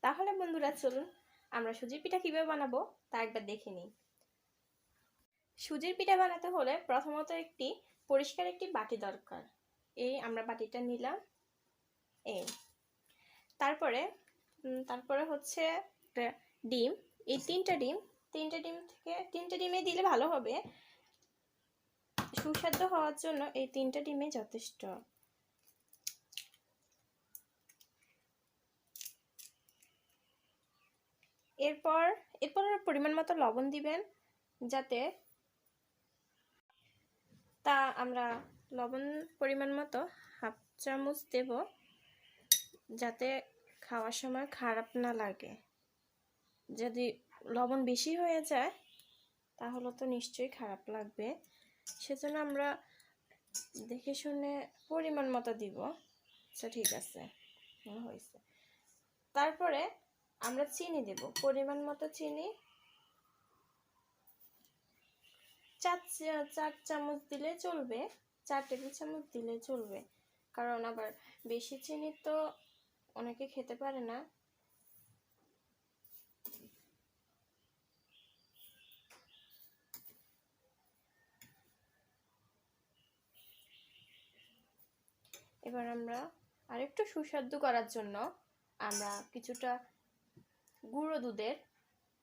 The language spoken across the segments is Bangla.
তাহলে বন্ধুরা চলুন আমরা সুজির পিঠা কিভাবে বানাবো তা একবার দেখে নিই। সুজির পিঠা বানাতে হলে প্রথমত একটি পরিষ্কার একটি বাটি দরকার। এই আমরা বাটিটা নিলাম। এই তারপরে হচ্ছে ডিম, এই তিনটা ডিম থেকে তিনটা ডিমে দিলে ভালো হবে। সুস্বাদু হওয়ার জন্য এই তিনটা ডিমে যথেষ্ট। এরপর পরিমাণ মতো লবণ দিবেন, যাতে আমরা লবণ পরিমাণ মতো হাফ চামচ দেব, যাতে খাওয়ার সময় খারাপ না লাগে। যদি লবণ বেশি হয়ে যায় তাহলে তো নিশ্চয়ই খারাপ লাগবে, সেজন্য আমরা দেখে শুনে পরিমাণ মতো দিব। আচ্ছা ঠিক আছে, হয়েছে। তারপরে আমরা চিনি দেব, পরিমাণ মতো চিনি 4 চামচ দিলে চলবে, 4 টেবিল চামচ দিলে চলবে, কারণ আবার বেশি চিনি তো অনেকে খেতে পারে না। এবার আমরা আরেকটু সুস্বাদু করার জন্য আমরা কিছুটা গুঁড়ো দুধের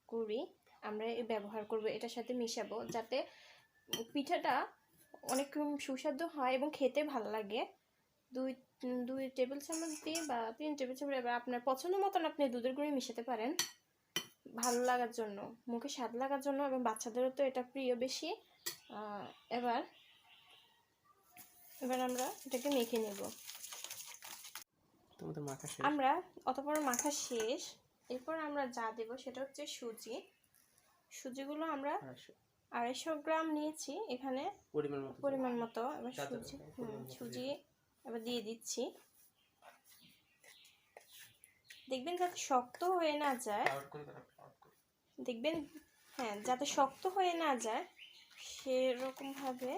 গুঁড়ি আমরা ব্যবহার করব, এটার সাথে মিশাবো, যাতে পিঠাটা অনেক সুস্বাদু হয় এবং খেতে ভালো লাগে। 2 টেবিল চামচ দিয়ে বা 3 টেবিল চামচ, এবার আপনার পছন্দ মতন আপনি দুধের গুঁড়ি মিশাতে পারেন, ভালো লাগার জন্য, মুখে স্বাদ লাগার জন্য, এবং বাচ্চাদেরও তো এটা প্রিয় বেশি। এবার আমরা এটাকে মেখে নেব। আমরা অতপর মাখা শেষ। এরপর আমরা যা দেব সেটা হচ্ছে সুজিগুলো আমরা 250 গ্রাম নিয়েছি এখানে, পরিমাণ মতো। এবার সুজি এবার দিয়ে দিচ্ছি। দেখবেন যাতে শক্ত হয়ে না যায়, যাতে শক্ত হয়ে না যায় সেরকম ভাবে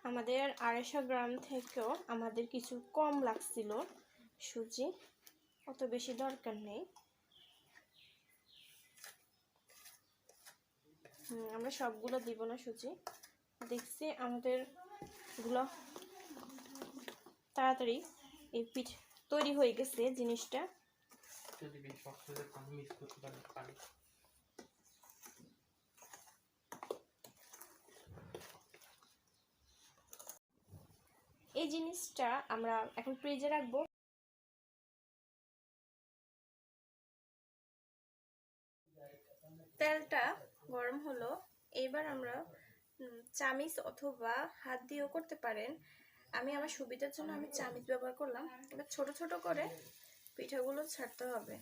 আমাদের 250 গ্রাম থেকেও আমাদের কিছু কম লাগছিল সুজি, অত বেশি দরকার নেই। আমরা সবগুলো দিব না সুজি, দেখছি আমাদের গুলো তাড়াতাড়ি এই পিঠ তৈরি হয়ে গেছে জিনিসটা। এই জিনিসটা আমরা এখন ফ্রিজে রাখবো। তেলটা গরম হলো, এবার আমরা চামিচ অথবা হাত দিয়েও করতে পারেন। আমি আমার সুবিধার জন্য আমি চামিচ ব্যবহার করলাম। এবার ছোট ছোট করে পিঠাগুলো ছাড়তে হবে।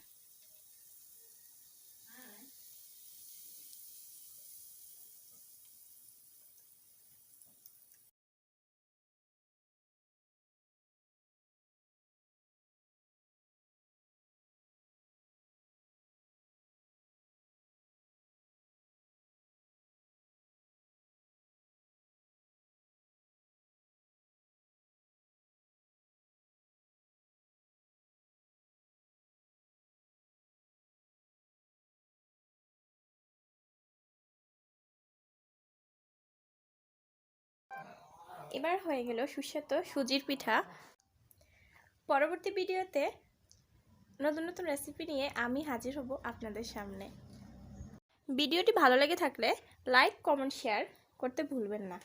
এবার হয়ে গেল সুস্বাদু সুজির পিঠা। পরবর্তী ভিডিওতে নতুন নতুন রেসিপি নিয়ে আমি হাজির হব আপনাদের সামনে। ভিডিওটি ভালো লেগে থাকলে লাইক, কমেন্ট, শেয়ার করতে ভুলবেন না।